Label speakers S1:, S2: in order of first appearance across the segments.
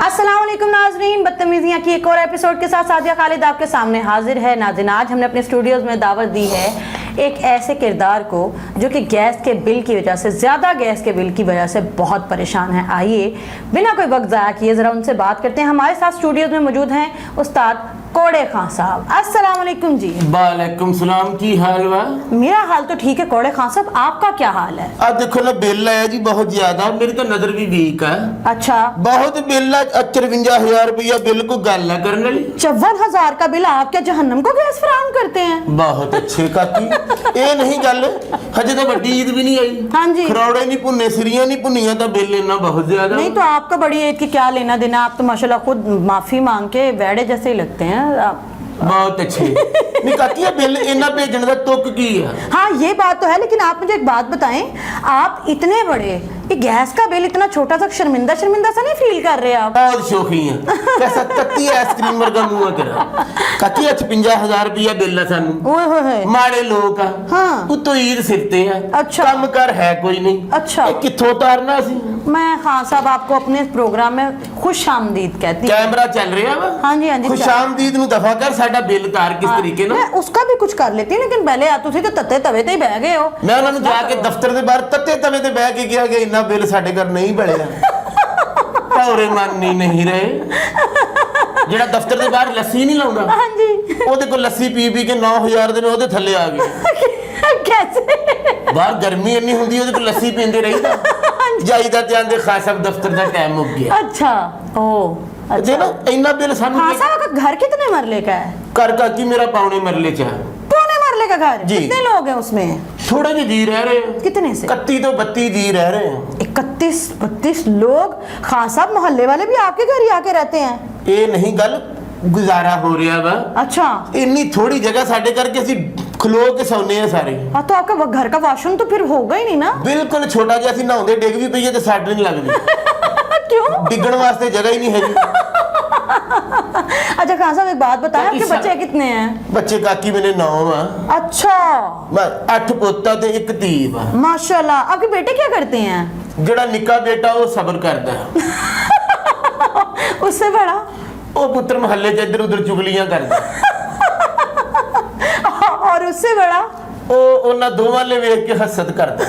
S1: अस्सलाम वालेकुम नाजरीन, बदतमीजियाँ की एक और एपिसोड के साथ सादिया खालिद आपके सामने हाजिर है। नाज़रीन, आज हमने अपने स्टूडियोज़ में दावत दी है एक ऐसे किरदार को जो कि गैस के बिल की वजह से, ज़्यादा गैस के बिल की वजह से बहुत परेशान है। आइए बिना कोई वक्त ज़ाया किए ज़रा उनसे बात करते हैं। हमारे साथ स्टूडियोज़ में मौजूद हैं उस्ताद कोड़े खां साहब। अस्सलाम वालेकुम जी।
S2: वालेकुम सलाम, की हाल वा?
S1: मेरा हाल तो ठीक है कोड़े खां साहब, आपका क्या हाल है?
S2: आ देखो ना, बिल आया जी बहुत ज्यादा, मेरी तो नजर भी वीक है।
S1: अच्छा,
S2: बहुत बिल है, 53,000 रुपया बिल को गल है करने वाली।
S1: 54,000 का बिल, आप क्या जहन्नम को गैस फराहम करते हैं?
S2: बहुत अच्छे काकी, ये नहीं गल, हजे तो बड़ी ईद भी नहीं आई।
S1: हाँ जी।
S2: खरौड़े नहीं भुने, सिरियां नहीं भुनिया, तो बिल इतना बहुत ज्यादा।
S1: नहीं तो आपका बड़ी ईद की क्या लेना देना, आप तो माशाल्लाह खुद माफी मांग के बैठे जैसे ही लगते हैं आप।
S2: बहुत अच्छे। नहीं काकी, ये बिल इतना भेजने का तुक की है?
S1: हाँ ये बात तो है, लेकिन आप मुझे एक बात बताएं, आप इतने बड़े ये गैस का बिल इतना छोटा सा, शर्मिंदा शर्मिंदा सा नहीं फील कर रहे आप?
S2: बहुत शौकी है, कैसा तत्ती आइसक्रीम वर्गा मुंह है तेरा। काकी 56,000 रुपया बिल है सानू,
S1: ओए होए होए।
S2: माड़े लोग आ।
S1: हाँ।
S2: उतो ईद सिरते हैं।
S1: अच्छा।
S2: काम कर है कोई नहीं।
S1: अच्छा।
S2: ये किथों उतारना सी?
S1: मैं खान साहब आपको अपने इस प्रोग्राम में खुश आमदीद कहती हूँ।
S2: कैमरा चल रहा वा?
S1: हाँ जी, हाँ जी।
S2: खुशामदीद नु दफा कर, साडा बिल तार किस तरीके ना।
S1: मैं उसका भी कुछ कर लेती हूँ, लेकिन पहले आ तुसी तो तत्ते तवे ते ही बह गए हो।
S2: मैं उन्होंने जाके दफ्तर दे बाहर तत्ते तवे ते बह के किया कि इन्ना बिल साडे घर नहीं बढ़िया। भौरे मानी नहीं रहे। जेड़ा दफ्तर दे बाहर लस्सी नहीं लाउंदा,
S1: हाँ जी।
S2: ओदे को लस्सी पी पी के 9,000 दे ओदे थल्ले आ गए।
S1: कैसे?
S2: बाहर गर्मी इन्नी हुंदी, ओदे को लस्सी पींदे रहीदा। जाईदा ते आंदे खान साहब दफ्तर दा टाइम मुक गया।
S1: अच्छा, ओ
S2: जे
S1: अच्छा।
S2: ना इन्ना बिल सानू
S1: खान साहब का घर कितने मरले का है?
S2: कर काकी मेरा पौने मरले च है।
S1: पौने मरले का घर?
S2: जी।
S1: कितने लोग हैं उसमें?
S2: थोड़े जी जी रह रहे हैं।
S1: कितने से?
S2: 31 तो 32 जी रह रहे हैं।
S1: 31-32 लोग? खान साहब मोहल्ले वाले भी आपके घर ही आके रहते हैं?
S2: ये नहीं गल, गुजारा हो रहा वा।
S1: अच्छा।
S2: इन्नी थोड़ी जगह साडे करके ਅਸੀਂ ਖਲੋ ਕੇ ਸੌਂਦੇ ਆ ਸਾਰੇ।
S1: हाँ तो आपका घर का वॉशरूम तो फिर होगा ही नहीं ना?
S2: ਬਿਲਕੁਲ ਛੋਟਾ ਜਿਹਾ ਅਸੀਂ ਨਹਾਉਂਦੇ ਡਿੱਗ ਵੀ ਪਈਏ ਤੇ ਸੱਟ ਨਹੀਂ ਲੱਗਦੀ।
S1: क्यों?
S2: ਡਿੱਗਣ ਵਾਸਤੇ ਜਗ੍ਹਾ ਹੀ ਨਹੀਂ ਹੈਗੀ।
S1: अच्छा खान साहब एक बात बताएं, आपके बच्चे कितने हैं?
S2: ਬੱਚੇ ਕਾਕੀ ਮੇਰੇ 9 ਆ।
S1: अच्छा,
S2: 8 ਪੋਤਾ ਤੇ 1 ਧੀ ਵਾ।
S1: माशाल्लाह। आपके बेटे क्या करते हैं?
S2: ਜਿਹੜਾ ਨਿੱਕਾ ਬੇਟਾ ਉਹ ਸਬਰ ਕਰਦਾ।
S1: उससे बड़ा?
S2: ਉਹ ਪੁੱਤਰ ਮਹੱਲੇ 'ਚ ਇੱਧਰ ਉੱਧਰ ਚੁਗਲੀਆਂ ਕਰਦਾ।
S1: और उससे बड़ा?
S2: ਉਹ ਉਹਨਾਂ ਦੋਵਾਂ ਨੇ ਵੇਖ ਕੇ ਹਸਦ ਕਰਦਾ।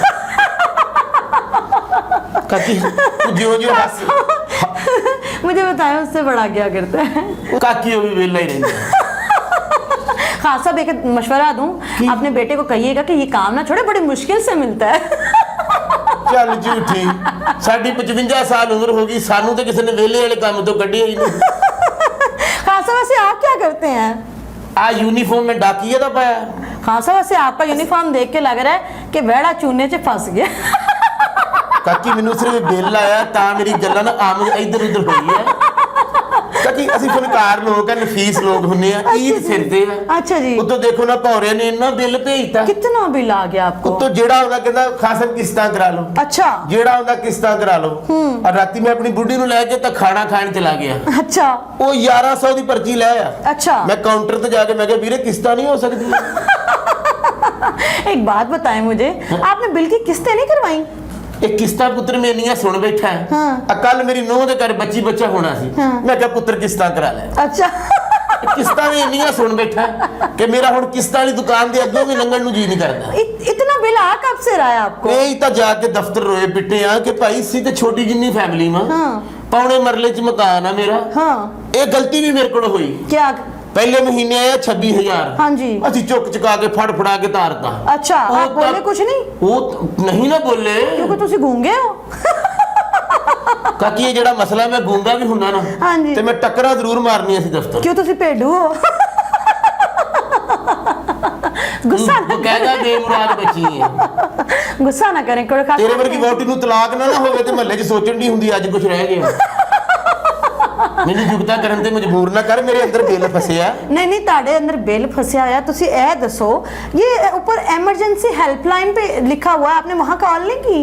S2: ਕਾਕੀ ਤੂੰ ਜਿਉਂ ਹੱਸ।
S1: मुझे बताएं उससे बड़ा क्या करता है?
S2: ਕਾਕੀ ਉਹ ਵੀ ਵੇਲਾ ਹੀ ਰਹਿੰਦਾ।
S1: खान साहब एक मशवरा दूं, अपने बेटे को कहिएगा कि ये काम ना छोड़े, बड़ी मुश्किल से मिलता है।
S2: ਚੱਲ ਝੂਠੀ, ਸਾਡੀ 55 ਸਾਲ उम्र हो गई, सानू तो किसी ने वेले वाले काम तो कढ़िया ही नहीं।
S1: खान साहब वैसे आप क्या करते हैं?
S2: आ यूनिफॉर्म में डाकिया था पाया।
S1: खान साहब वैसे आपका यूनिफॉर्म देख के लग रहा है कि वेड़ा चूने च फंस गया।
S2: काकी मैनू सिर्फ बिल आया ता मेरी गल्लां ना आम इधर उधर हुई है। काकी ਅਸੀਂ ਫਨਕਾਰ ਲੋਕ ਆ, ਨਫੀਸ ਲੋਕ ਹੁੰਨੇ ਆ, ਈਦ ਫਿਰਦੇ ਆ।
S1: अच्छा जी।
S2: ਉਤੋਂ ਦੇਖੋ ਨਾ ਭੌਰੇ ਨੇ ਇੰਨਾ ਬਿੱਲ ਭੇਜਤਾ।
S1: कितना बिल आ गया आपको?
S2: ਉਤੋਂ ਜਿਹੜਾ ਆਉਂਦਾ ਕਹਿੰਦਾ ਖਾਸਮ ਕਿਸ਼ਤਾਂ ਕਰਾ ਲਓ।
S1: अच्छा।
S2: ਜਿਹੜਾ ਆਉਂਦਾ ਕਿਸ਼ਤਾਂ ਕਰਾ ਲਓ। ਔਰ ਰਾਤੀ ਮੈਂ ਆਪਣੀ ਬੁੱਢੀ ਨੂੰ ਲੈ ਕੇ ਤਾਂ ਖਾਣਾ ਖਾਣ ਚਲਾ ਗਿਆ।
S1: अच्छा।
S2: ਉਹ 1100 ਦੀ ਪਰਚੀ ਲੈ ਆ।
S1: अच्छा।
S2: मैं काउंटर पे जाके मैं कहा वीरे किस्ता नहीं हो सकती।
S1: एक बात बताएं मुझे, आपने बिल की किस्तें नहीं करवाई?
S2: एक किस्ता पुत्र में नहीं सुन बैठा है।
S1: हाँ।
S2: कल मेरी नूंह दे घर बच्ची बच्चा होना सी।
S1: हाँ।
S2: मैं कहा पुत्र किस्ता करा ले।
S1: अच्छा।
S2: किस्ता में नहीं सुन बैठा है कि मेरा हुन किस्ता वाली दुकान दे अगों भी लंघण नूं जी नहीं करदा।
S1: इतना बिल आ कब से रहा है आपको?
S2: नहीं तो जाके दफ्तर रोए पिटे आ कि भाई सी ते छोटी जिन्नी फैमिली में।
S1: हाँ।
S2: पौने मरले च मकान है मेरा।
S1: हाँ।
S2: ये गलती भी मेरे को हुई।
S1: क्या?
S2: पहले महीने आया 26,000।
S1: हाँ जी।
S2: ਅਸੀਂ ਚੁੱਕ ਚੁਕਾ ਕੇ ਫੜ ਫੜਾ ਕੇ ਤਾਰਤਾ।
S1: अच्छा, आप बोले कुछ नहीं?
S2: ਉਹ ਨਹੀਂ ਨਾ ਬੋਲੇ
S1: क्योंकि तुसी गूंगे हो।
S2: ਕਾਕੀ ਇਹ ਜਿਹੜਾ ਮਸਲਾ ਮੈਂ ਗੂੰਗਾ ਵੀ ਹੁੰਦਾ ਨਾ
S1: हाँ जी।
S2: ਤੇ ਮੈਂ ਟੱਕਰਾਂ ਜ਼ਰੂਰ ਮਾਰਨੀ ਸੀ ਦਫ਼ਤਰ।
S1: क्यों तुसी भेडू हो? गुस्सा ना
S2: ਬਕਾਇਦਾ ਬੇਮੁਰਾਦ ਬੱਚੀ ਹੈ।
S1: गुस्सा ना करें कोई खास।
S2: ਤੇਰੇ ਵਰਗੀ ਵਹੁਟੀ ਨੂੰ ਤਲਾਕ ਨਾ ਹੋਵੇ ਤੇ ਮਹੱਲੇ 'ਚ ਸੋਚਣ ਦੀ ਹੁੰਦੀ ਅੱਜ ਕੁਝ ਰਹਿ ਗਿਆ। ਮੈਨੂੰ ਜੁਗਤਾ ਕਰਨ ਤੇ ਮਜਬੂਰ ਨਾ ਕਰ, ਮੇਰੇ ਅੰਦਰ ਬਿੱਲ ਫਸਿਆ।
S1: नहीं नहीं, ताड़े अंदर बिल फंसिया होया। तुसी ए दसो, ये ऊपर इमरजेंसी हेल्पलाइन पे लिखा हुआ है, आपने वहां कॉल नहीं की?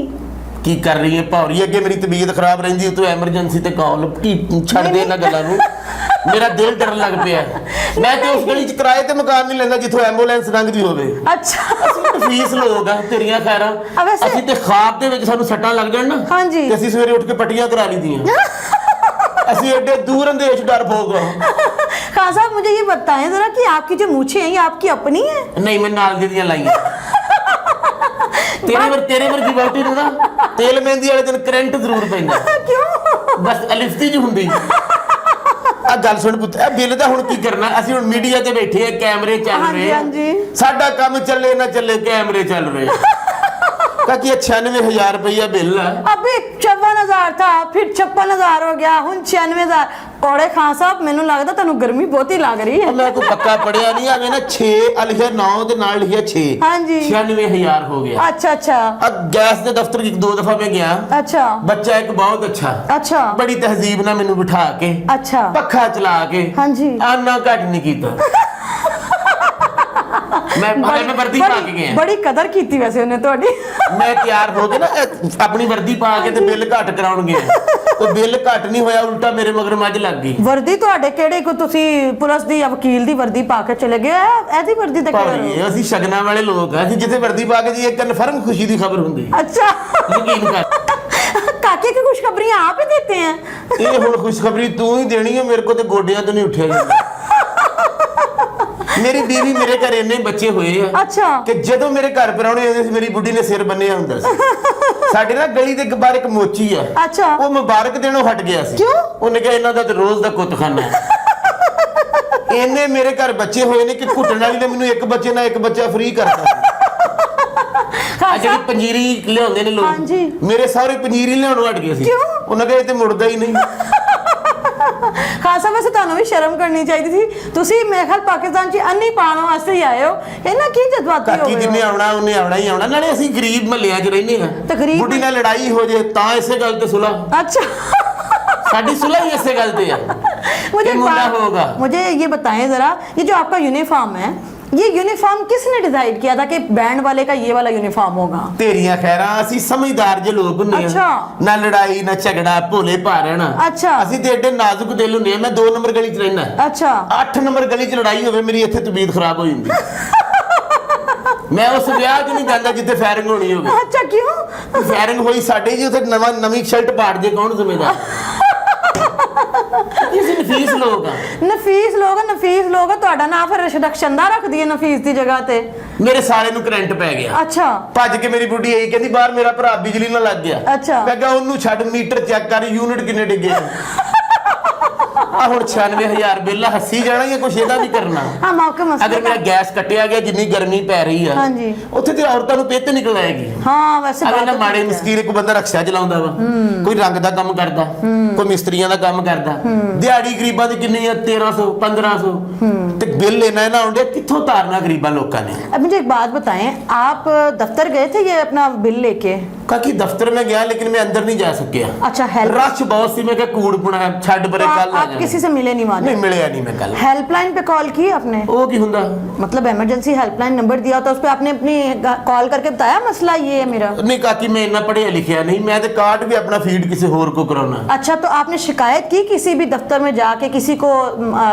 S2: ਕੀ ਕਰ ਰਹੀ ਹੈ ਭੌਰੀ? ਅੱਗੇ ਮੇਰੀ ਤਬੀਅਤ ਖਰਾਬ ਰਹਿੰਦੀ ਤੂੰ ਐਮਰਜੈਂਸੀ ਤੇ ਕਾਲ ਕੀ ਛੱਡ ਦੇ ਇਹਨਾਂ ਗੱਲਾਂ ਨੂੰ। ਮੇਰਾ ਦਿਲ ਡਰਨ ਲੱਗ ਪਿਆ। ਮੈਂ ਤੇ ਉਸ ਗਲੀ 'ਚ ਕਿਰਾਏ ਤੇ ਮਕਾਨ ਨਹੀਂ ਲੈਂਦਾ ਜਿੱਥੋਂ ਐਂਬੂਲੈਂਸ ਲੰਘਦੀ ਹੋਵੇ।
S1: अच्छा।
S2: ਅਸੀਂ ਫੀਸ ਲੋਕ ਆ ਤੇਰੀਆਂ ਖੈਰਾਂ।
S1: ਵੈਸੇ-
S2: ਅਸੀਂ ਤੇ ਖਾਬ ਦੇ ਵਿੱਚ ਸਾਨੂੰ ਸੱਟਾਂ ਲੱਗ ਜਾਣ ਨਾ।
S1: हाँ जी।
S2: ਤੇ ਅਸੀਂ ਸਵੇਰੇ ਉੱਠ ਕੇ ਪੱਟੀਆਂ ਕਰਾ ਲਈਆਂ। ਅਸੀਂ एडे दूर अंदेश डर भोग।
S1: खान साहब मुझे ये बताएं जरा कि आपकी जो मूछें हैं ये आपकी अपनी है?
S2: नहीं मैं नाल ਦੀਆਂ ਲਾਈਆਂ। तेरे वर्गी बौटी ਨੂੰ ਨਾ ਤੇਲ ਮਹਿੰਦੀ ਵਾਲੇ ਦਿਨ ਕਰੰਟ ਜ਼ਰੂਰ ਪੈਂਦਾ।
S1: क्यों?
S2: ਬਸ ਅਲਿਫਤੀ ਜੀ ਹੁੰਦੀ। ਆ ਗੱਲ ਸੁਣ ਪੁੱਤ, ਇਹ ਬਿੱਲ ਦਾ ਹੁਣ ਕੀ ਕਰਨਾ? ਅਸੀਂ ਹੁਣ ਮੀਡੀਆ ਤੇ ਬੈਠੇ ਆ, ਕੈਮਰੇ ਚੱਲ ਰਹੇ ਆ। ਸਾਡਾ ਕੰਮ ਚੱਲੇ ਨਾ ਚੱਲੇ, ਕੈਮਰੇ ਚੱਲ ਰਹੇ काकी 96,000 रुपया बिल है।
S1: अभी 54,000 था, फिर 56,000 हो गया, हुन 96,000। कोड़े खान साहब मैनू लगदा तन्नू गर्मी बहुत ही लग रही है।
S2: मैं कोई पक्का पढ़िया नहीं, आगे ना 6 लिखिया 9 दे नाल लिखिया 6।
S1: हाँ जी
S2: 96,000 हो गया।
S1: अच्छा अच्छा।
S2: अब गैस के दफ्तर की 2 दफा मैं गया। अच्छा। बच्चा एक बहुत अच्छा। अच्छा। बड़ी तहजीब ना मैनू बिठा के। अच्छा। पक्खा चला के। हाँ जी। आना घट नहीं कीता। मैं वर्दी पा के गया।
S1: बड़ी कदर कीती वैसे उन्हें तोड़ी।
S2: मैं तैयार हो के ना अपनी वर्दी पा के ते बिल घट कराउण गया। तो बिल घट नहीं होया, उल्टा मेरे मगर मज लग गई। वर्दी
S1: ਤੁਹਾਡੇ ਕਿਹੜੇ ਕੋ ਤੁਸੀਂ ਪੁਲਿਸ ਦੀ ਜਾਂ ਵਕੀਲ ਦੀ ਵਰਦੀ ਪਾ ਕੇ ਚਲੇ ਗਏ? ਐਦੀ ਵਰਦੀ ਤਾਂ
S2: ਕਿਹੜੀ? ਅਸੀਂ ਸ਼ਗਨਾਂ ਵਾਲੇ ਲੋਕ ਆ, ਅਸੀਂ ਜਿੱਥੇ ਵਰਦੀ ਪਾ ਕੇ ਜੀ ਇੱਕ ਕਨਫਰਮ ਖੁਸ਼ੀ ਦੀ ਖਬਰ ਹੁੰਦੀ।
S1: अच्छा।
S2: ਯਕੀਨ ਕਰ।
S1: काके की खुशखबरियां आप ही देते हैं।
S2: ਇਹ ਹੁਣ ਖੁਸ਼ਖਬਰੀ ਤੂੰ ਹੀ ਦੇਣੀ ਹੈ, ਮੇਰੇ ਕੋ ਤੇ ਗੋਡਿਆਂ ਤੋਂ ਨਹੀਂ ਉੱਠਿਆ ਜਾਂਦਾ। मेरी बीवी मेरे घर इन्ने बच्चे हुए हैं। अच्छा। कि जदों मेरे घर पराउने आउंदे सी मेरी बुढ़ी ने सिर बन्निया हुंदा सी। साडे ना गली दे बाहर एक मोची है। अच्छा। वो मुबारक देणों हट गया सी। क्यों? उन्हें कहा इन्हां दा ते रोज दा कुत्तखाना है। इन्ने मेरे घर बच्चे हुए ने कि घुटन वाली ने मैनूं एक बच्चे ना एक बच्चा फ्री करता। ਜਿਹੜੀ ਪੰਜੀਰੀ ਲਿਆਉਂਦੇ ਨੇ ਲੋਕ, ਮੇਰੇ ਸਾਰੇ ਪੰਜੀਰੀ ਲਿਆਉਣੋਂ ਹਟ ਗਏ ਸੀ। ਉਹਨਾਂ ਕਹੇ ਤੇ ਮੁੜਦਾ ਹੀ ਨਹੀਂ।
S1: ਖਾਸਾ ਵੈਸੇ ਤੁਹਾਨੂੰ ਵੀ ਸ਼ਰਮ ਕਰਨੀ ਚਾਹੀਦੀ ਸੀ। ਤੁਸੀਂ ਮੇਰੇ ਖਿਆਲ ਪਾਕਿਸਤਾਨ 'ਚ ਅੰਨੀ ਪਾਉਣ ਵਾਸਤੇ ਹੀ ਆਏ ਹੋ। ਇਹਨਾਂ ਕੀ ਜਜ਼ਬਾਤੀ ਹੋ ਗਏ?
S2: ਜਿੰਨੇ ਆਉਣਾ ਉਹਨੇ ਆਉਣਾ ਹੀ ਆਉਣਾ। ਨਾਲੇ ਅਸੀਂ ਗਰੀਬ ਮਹੱਲਿਆਂ 'ਚ ਰਹਿੰਦੇ ਹਾਂ। ਬੁੱਢੀ ਨਾਲ ਲੜਾਈ ਹੋ ਜੇ ਤਾਂ ਇਸੇ ਗੱਲ ਤੇ ਸੁਲਹ।
S1: अच्छा।
S2: ਸਾਡੀ ਸੁਲਹ ਹੀ ਇਸੇ ਗੱਲ ਤੇ ਹੈ।
S1: मुझे ये बताएं जरा, ये जो आपका यूनिफॉर्म है, ये यूनिफॉर्म किसने डिसाइड किया था कि बैंड वाले का ये वाला यूनिफॉर्म होगा?
S2: तेरियां खैरां, ਅਸੀਂ ਸਮਝਦਾਰ ਜੇ ਲੋਕ ਹੁੰਨੇ ਆ।
S1: अच्छा।
S2: ਨਾ ਲੜਾਈ ਨਾ ਝਗੜਾ, ਭੋਲੇ ਭਾਰਣ।
S1: अच्छा।
S2: ਅਸੀਂ ਤੇ ਏਡੇ ਨਾਜ਼ੁਕ ਦਿਲ ਹੁੰਨੇ ਆ। ਮੈਂ 2 ਨੰਬਰ ਗਲੀ 'ਚ ਰਹਿਣਾ। अच्छा। 8 ਨੰਬਰ ਗਲੀ 'ਚ ਲੜਾਈ ਹੋਵੇ ਮੇਰੀ ਇੱਥੇ ਤਬੀਅਤ ਖਰਾਬ ਹੋ ਜਾਂਦੀ। ਮੈਂ ਉਸ ਵਿਆਹ 'ਚ ਨਹੀਂ ਜਾਂਦਾ ਜਿੱਥੇ ਫਾਇਰਿੰਗ ਹੋਣੀ ਹੋਵੇ।
S1: अच्छा क्यों?
S2: ਫਾਇਰਿੰਗ ਹੋਈ ਸਾਡੇ ਜੀ, ਉੱਥੇ ਨਵੀਂ ਸ਼ਰਟ ਪਾੜ ਜੇ ਕੌਣ ਜ਼ਿੰਮੇਦਾਰ? ਨਫੀਸ ਲੋਕ ਆ।
S1: ਨਫੀਸ ਲੋਕ ਆ। ਤੁਹਾਡਾ ਨਾਮ ਫਿਰ ਰਸ਼ਦਕਸ਼ੰਦਾ ਰੱਖ ਦਈਏ ਨਫੀਸ ਦੀ ਜਗ੍ਹਾ ਤੇ।
S2: ਮੇਰੇ ਸਾਰੇ ਨੂੰ ਕਰੰਟ ਪੈ ਗਿਆ। ਅੱਛਾ। ਭੱਜ ਕੇ ਮੇਰੀ ਬੁੱਢੀ ਆਈ, ਕਹਿੰਦੀ ਬਾਹਰ ਮੇਰਾ ਭਰਾ ਬਿਜਲੀ ਨਾਲ ਲੱਗ ਗਿਆ। ਅੱਛਾ। ਮੈਂ ਕਿਹਾ ਉਹਨੂੰ ਛੱਡ, ਮੀਟਰ ਚੈੱਕ ਕਰ, ਯੂਨਿਟ ਕਿੰਨੇ ਡਿੱਗੇ ਆ। ਹੁਣ 96,000 ਬਿੱਲ ਹੱਸੀ ਜਾਣਾ ਹੀ ਕੁਛ ਇਹਦਾ ਵੀ ਕਰਨਾ।
S1: ਹਾਂ ਮੌਕੇ ਮਸਲਾ।
S2: ਅਗਰ ਮੇਰਾ ਗੈਸ ਕੱਟਿਆ ਗਿਆ, ਜਿੰਨੀ ਗਰਮੀ ਪੈ ਰਹੀ ਆ, ਹਾਂਜੀ, ਉੱਥੇ ਤੇ ਔਰਤਾਂ ਨੂੰ ਪਿੱਤ ਨਿਕਲ ਆਏਗੀ।
S1: ਹਾਂ ਵੈਸੇ
S2: ਅਗਰ ਨਾ ਮਾੜੇ ਮਸਕੀਨ ਇੱਕ ਬੰਦਾ ਰਕਸ਼ਾ ਚਲਾਉਂਦਾ ਵਾ, ਕੋਈ ਰੰਗ ਦਾ ਕੰਮ ਕਰਦਾ, ਕੋਈ ਮਿਸਤਰੀਆਂ ਦਾ ਕੰਮ ਕਰਦਾ, ਦਿਹਾੜੀ ਗਰੀਬਾਂ ਦੀ ਕਿੰਨੀ ਆ? 1300 1500 ਤੇ ਬਿੱਲ ਇਹਨਾਂ ਆਉਂਦੇ, ਕਿੱਥੋਂ ਤਾਰਨਾ ਗਰੀਬਾਂ ਲੋਕਾਂ ਨੇ?
S1: अब मुझे एक बात बताएं, आप दफ्तर गए थे ये अपना बिल लेके?
S2: काकी दफ्तर में गया लेकिन मैं अंदर नहीं जा सकिया।
S1: अच्छा। हेल्प
S2: रश बहुत सी, मैं क्या कूड़ पुना छड़ परे कल आ
S1: आप किसी से मिले नहीं?
S2: नहीं मिले नहीं मैं कल।
S1: हेल्पलाइन पे कॉल की आपने? वो
S2: की हुंदा?
S1: मतलब इमरजेंसी हेल्पलाइन नंबर दिया था, उस पे आपने अपनी कॉल करके बताया मसला ये है मेरा?
S2: नहीं काकी मैं इतना पढ़िया लिखिया नहीं, मैं तो कार्ड भी अपना फीड किसी होर को कराना।
S1: अच्छा। तो आपने शिकायत की किसी भी दफ्तर में जाके, किसी को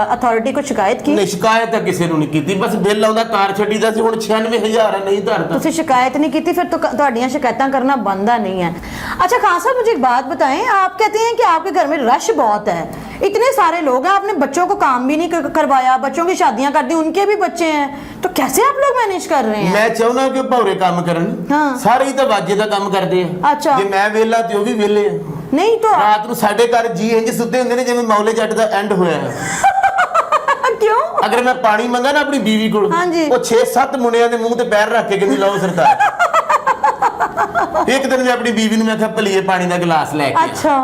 S1: अथॉरिटी को शिकायत की?
S2: नहीं शिकायत तो किसी ने नहीं की, बस बिल आउंदा तार छड्डी दा सी। हुण 96,000 नहीं धरदा।
S1: ਤੁਸੀਂ शिकायत नहीं की थी, फिर तो ਤੁਹਾਡੀਆਂ शिकायतां करना बनता नहीं है। अच्छा खान साहब मुझे एक बात बताएं, आप कहते हैं कि आपके घर में रश बहुत है, इतने सारे लोग हैं, आपने बच्चों को काम भी नहीं करवाया, बच्चों की शादियां कर दी, उनके भी बच्चे हैं, तो कैसे आप लोग मैनेज कर रहे हैं?
S2: मैं चाहना कि भौरे काम करन। हाँ। सारे ही तो वाजे दा काम करते हैं। अच्छा। जे मैं वेला ते ओ भी वेले हैं। नहीं तो रात ਨੂੰ ਸਾਡੇ ਘਰ ਜੀ ਇੰਜ ਸੁੱਤੇ ਹੁੰਦੇ ਨੇ ਜਿਵੇਂ ਮੌਲੇ ਜੱਟ ਦਾ ਐਂਡ ਹੋਇਆ ਹੈ।
S1: क्यों?
S2: अगर मैं पानी मंगा ना अपनी बीवी को, वो 6-7 मुंडिया के मुंह ते पैर रख के कहती लाओ सरदार। एक दिन मैं अपनी बीवी ने कहा भलीए पानी का गिलास लेके। अच्छा।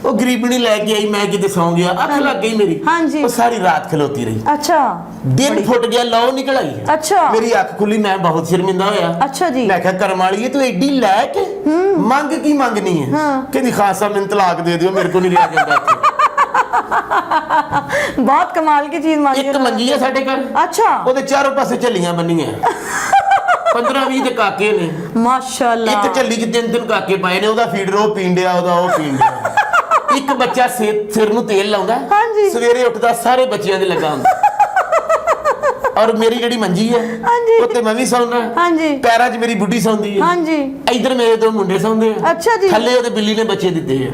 S2: वो गरीबनी लेके आई, मैं किते सौ गया, अख लग गई मेरी। हाँ जी। वो सारी रात खलोती रही। अच्छा। दिन फुट गया, लौ निकल आई। अच्छा। मेरी अख खुली, मैं बहुत शर्मिंदा होया। अच्छा जी। मैं कहा कर्म वाली तू एडी लैके मंग की मंगनी है? कहती खासा मैनूं तलाक दे दियो, मेरे को नहीं रहा जाता।
S1: बहुत कमाल की चीज मांगी।
S2: एक मंजी है साडे घर। अच्छा। ओदे चारों पासे झल्लियां बन्नियां। 15-20 ਦੇ ਕਾਕੇ ਨੇ
S1: ਮਾਸ਼ਾਅੱਲਾ।
S2: ਇੱਕ ਝੱਲੀ 'ਚ 3-3 ਕਾਕੇ ਪਾਏ ਨੇ, ਉਹਦਾ ਫੀਡਰ ਉਹ ਪੀਣ ਡਿਆ, ਉਹਦਾ ਉਹ ਪੀਣ ਡਿਆ। ਇੱਕ ਬੱਚਾ ਸਿਰ ਨੂੰ ਤੇਲ ਲਾਉਂਦਾ, ਸਵੇਰੇ ਉੱਠਦਾ ਸਾਰੇ ਬੱਚਿਆਂ ਦੇ ਲੱਗਾ ਹੁੰਦਾ। ਔਰ ਮੇਰੀ ਜਿਹੜੀ ਮੰਜੀ ਹੈ ਉੱਤੇ ਮੈਂ ਵੀ ਸੌਂਦਾ। ਪੈਰਾਂ 'ਚ ਮੇਰੀ ਬੁੱਢੀ ਸੌਂਦੀ ਹੈ। ਇੱਧਰ ਮੇਰੇ 2 ਮੁੰਡੇ ਸੌਂਦੇ ਆ। ਅੱਛਾ ਜੀ। ਥੱਲੇ ਉਹਦੇ ਬਿੱਲੀ ਨੇ ਬੱਚੇ ਦਿੱਤੇ ਆ।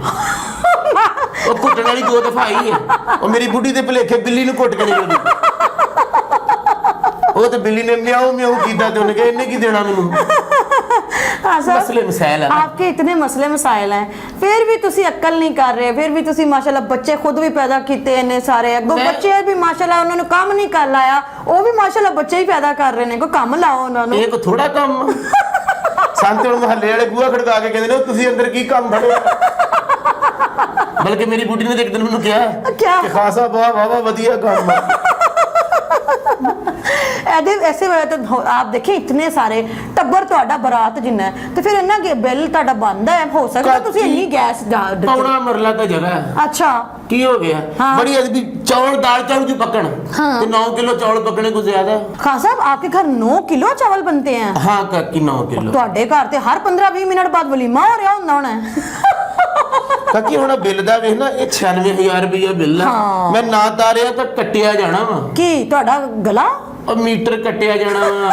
S2: ਉਹ ਘੁੱਟਣ ਵਾਲੀ 2 ਦਫਾ ਆਈ ਹੈ। ਉਹ ਮੇਰੀ ਬੁੱਢੀ ਦੇ ਭੁਲੇਖੇ ਬਿੱਲੀ ਨੂੰ ਘੁੱਟ ਕੇ ਨਿਕਲਦੀ। ਉਹ ਤੇ ਬਿੱਲੀ ਨੇ ਮਿਆਉ ਮਿਆਉ ਕੀਤਾ ਤੇ ਉਹਨੇ ਕਿਹਾ ਇਹਨੇ ਕੀ देना ਮੈਨੂੰ।
S1: हाँ सर,
S2: मसले मसाइल है ना।
S1: आपके इतने मसले मसाइल हैं, फिर भी तुसी अक्ल नहीं कर रहे, फिर भी तुसी माशाल्लाह बच्चे खुद भी पैदा किते ने सारे, अगो बच्चे भी माशाल्लाह उन्होंने काम नहीं कर लाया, वो भी माशाल्लाह बच्चे ही पैदा कर रहे ने, कोई काम लाओ उन्होंने।
S2: ਇਹ ਕੋ ਥੋੜਾ ਕੰਮ ਸੰਤ ਹੁਣ ਮਹੱਲੇ ਵਾਲੇ ਬੂਹਾ ਖੜਕਾ ਕੇ ਕਹਿੰਦੇ ਨੇ ਉਹ ਤੁਸੀਂ ਅੰਦਰ ਕੀ ਕੰਮ ਫੜਿਆ। ਬਲਕਿ ਮੇਰੀ ਬੁੱਢੀ ਨੇ ਇੱਕ ਦਿਨ ਮੈਨੂੰ ਕਿਹਾ
S1: क्या
S2: ਕਿ ਖਾਸਾ ਵਾਹ ਵਧੀਆ ਕੰਮ ਆ।
S1: ऐसे वजह तो आप देखें इतने सारे टब्बर ਤੁਹਾਡਾ ਬਰਾਤ ਜਿੰਨਾ ਹੈ ਤੇ ਫਿਰ ਇਹਨਾਂ ਕੇ ਬਿੱਲ ਤੁਹਾਡਾ ਬੰਦਾ ਹੈ, ਹੋ ਸਕਦਾ ਤੁਸੀਂ ਇੰਨੀ ਗੈਸ
S2: ਪੌਣਾ ਮਰਲਾ ਤਾਂ ਜਗ੍ਹਾ ਹੈ।
S1: अच्छा
S2: ਕੀ ਹੋ ਗਿਆ?
S1: हाँ।
S2: बड़ी अदबी चावल दाल चावल जो पकड़
S1: हाँ।
S2: तो 9 किलो चावल पकने को ज्यादा।
S1: खान साहब आपके घर 9 किलो चावल बनते हैं?
S2: हाँ काकी 9 किलो।
S1: ਤੁਹਾਡੇ ਘਰ ਤੇ ਹਰ 15-20 ਮਿੰਟ ਬਾਅਦ ਵਲੀਮਾ ਹੋ ਰਿਹਾ ਹੁੰਦਾ ਹੋਣਾ
S2: ਕਾਕੀ ਹੁਣ ਬਿੱਲ ਦਾ ਵੇਖ ਨਾ, ਇਹ 96000 ਰੁਪਇਆ ਬਿੱਲ ਆ।
S1: ਹਾਂ।
S2: ਮੈਂ ਨਾ ਤਾਰਿਆ ਤਾਂ ਕੱਟਿਆ ਜਾਣਾ ਵਾ।
S1: ਕੀ ਤੁਹਾਡਾ ਗਲਾ?
S2: ਉਹ ਮੀਟਰ ਕੱਟਿਆ ਜਾਣਾ ਵਾ।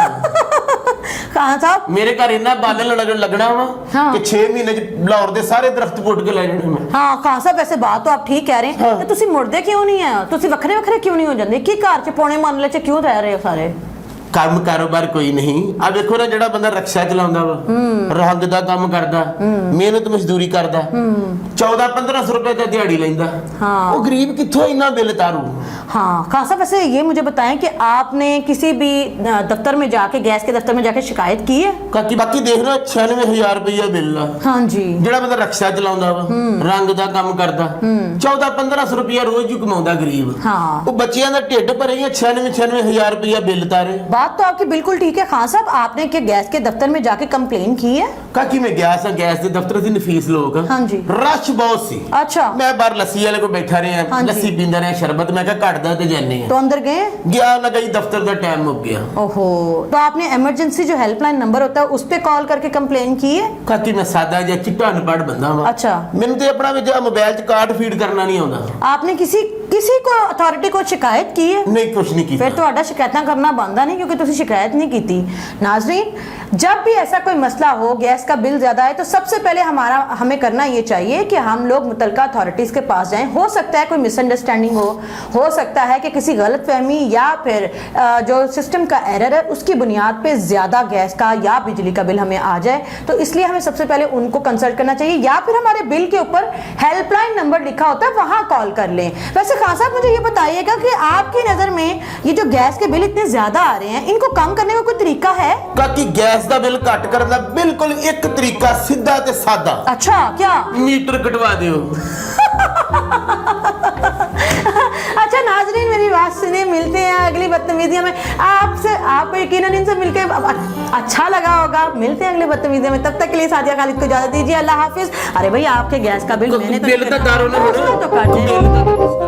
S1: ਖਾਨ ਸਾਹਿਬ
S2: ਮੇਰੇ ਘਰ ਇੰਨਾ ਬਾਲਣ ਲੱਗਣਾ ਵਾ
S1: हाँ।
S2: ਕਿ 6 ਮਹੀਨੇ ਚ ਲਾਹੌਰ ਦੇ ਸਾਰੇ ਦਰਖਤ ਪੁੱਟ ਕੇ ਲੈ ਜਾਣੇ ਮੈਂ।
S1: हाँ खान साहब वैसे बात तो आप ठीक कह रहे हैं,
S2: हाँ।
S1: ਤੇ ਤੁਸੀਂ ਮੁੜਦੇ ਕਿਉਂ ਨਹੀਂ ਆ? ਤੁਸੀਂ ਵੱਖਰੇ ਵੱਖਰੇ ਕਿਉਂ ਨਹੀਂ ਹੋ ਜਾਂਦੇ? ਕੀ ਘਰ ਚ ਪੌਣੇ ਮਹੱਲੇ ਚ ਕਿਉਂ ਰਹਿ ਰਹੇ ਹੋ ਸਾਰੇ?
S2: ਕੰਮ ਕਾਰੋਬਾਰ ਕੋਈ ਨਹੀਂ। ਆ ਵੇਖੋ ਨਾ, ਜਿਹੜਾ ਬੰਦਾ ਰਕਸ਼ਾ ਚਲਾਉਂਦਾ ਵਾ, ਰੰਗ ਦਾ ਕੰਮ ਕਰਦਾ, ਮਿਹਨਤ ਮਜ਼ਦੂਰੀ ਕਰਦਾ, 1400-1500 रुपए का दिहाड़ी लेंदा।
S1: हाँ।
S2: वो गरीब किथों इन्ना बिल तारू।
S1: हाँ खान साहब वैसे ये मुझे बताएं कि आपने किसी भी दफ्तर में जाके, गैस के दफ्तर में जाके शिकायत की है?
S2: काकी बाकी देख लो 96000 रुपया बिल आ।
S1: हाँ जी।
S2: ਜਿਹੜਾ ਬੰਦਾ ਰਕਸ਼ਾ ਚਲਾਉਂਦਾ ਵਾ, ਰੰਗ ਦਾ ਕੰਮ ਕਰਦਾ, 1400-1500 रुपया रोज ਹੀ ਕਮਾਉਂਦਾ ਗਰੀਬ।
S1: हाँ।
S2: ਉਹ ਬੱਚਿਆਂ ਦਾ ਢਿੱਡ ਭਰੇ 96,000 रुपया बिल तारे।
S1: बात तो आपकी बिल्कुल ठीक है खान साहब, आपने क्या गैस के दफ्तर में जाके कंप्लेन की है?
S2: ਕਾਕੀ ਮੈਂ ਗਿਆ ਸਾਂ ਗੈਸ ਦੇ ਦਫ਼ਤਰ ਦੀ, ਨਫੀਸ ਲੋਕ ਆ।
S1: हाँ जी।
S2: ਰਸ਼ ਬਹੁਤ ਸੀ।
S1: अच्छा
S2: ਮੈਂ ਬਾਹਰ ਲੱਸੀ ਵਾਲੇ ਕੋਲ ਬੈਠਾ ਰਿਹਾ,
S1: हाँ जी।
S2: ਲੱਸੀ ਪੀਂਦਾ ਰਿਹਾ, ਸ਼ਰਬਤ। ਮੈਂ ਕਿਹਾ ਘਟਦਾ ਤੇ ਜਾਨੇ ਆ।
S1: तो अंदर गए?
S2: ਗਿਆ ਨਾ ਗਈ, ਦਫ਼ਤਰ ਦਾ ਟਾਈਮ ਮੁੱਕ ਗਿਆ।
S1: ओहो, तो आपने इमरजेंसी जो हेल्पलाइन नंबर होता है उस पे कॉल करके कंप्लेन की है?
S2: ਕਾਕੀ ਮੈਂ ਸਾਦਾ ਜਿਹਾ ਚਿੱਟਾ ਅਨਪੜ੍ਹ ਬੰਦਾ ਵਾਂ।
S1: अच्छा।
S2: ਮੈਨੂੰ ਤੇ ਆਪਣਾ ਵਿੱਚ ਮੋਬਾਈਲ 'ਚ ਕਾਰਡ ਫੀਡ ਕਰਨਾ ਨਹੀਂ ਆਉਂਦਾ।
S1: आपने किसी को अथॉरिटी को शिकायत की है?
S2: ਨਹੀਂ ਕੁਛ ਨਹੀਂ ਕੀਤਾ।
S1: फिर तो शिकायत करना बनता नहीं, क्योंकि तुसी शिकायत नहीं की थी। नाजरीन, जब भी ऐसा कोई मसला हो, गैस का बिल ज्यादा है, तो सबसे पहले हमें करना ये चाहिए कि हम लोग मुतलका अथॉरिटीज के पास जाएं। हो सकता है कोई मिसअंडरस्टैंडिंग हो सकता है कि किसी गलतफहमी या फिर जो सिस्टम का एरर है उसकी बुनियाद पे ज्यादा गैस का या बिजली का बिल हमें आ जाए, तो इसलिए हमें सबसे पहले उनको कंसल्ट करना चाहिए, या फिर हमारे बिल के ऊपर हेल्पलाइन नंबर लिखा होता है वहां कॉल कर लें। वैसे खान साहब मुझे ये बताइएगा कि आपकी नजर में ये जो गैस के बिल इतने ज्यादा आ रहे हैं, इनको कम करने का कोई तरीका है?
S2: ਕਾਕੀ ਗੈਸ ਦਾ ਬਿੱਲ ਘੱਟ ਕਰਨ ਦਾ ਬਿਲਕੁਲ ਇੱਕ ਤਰੀਕਾ, ਸਿੱਧਾ ਤੇ ਸਾਦਾ।
S1: अच्छा क्या?
S2: ਮੀਟਰ कटवा दियो।
S1: अच्छा नाजरीन, मेरी बात सुनिए, मिलते हैं अगली बदतमीजियों में आपसे। आपको यकीनन इनसे मिलकर अच्छा लगा होगा। मिलते हैं अगली बदतमीजियों में, तब तक के लिए सादिया खालिद को इजाजत दीजिए। अल्लाह हाफिज। अरे भाई आपके गैस का बिल मैंने
S2: बिल तो तारो ना
S1: तो कर दे।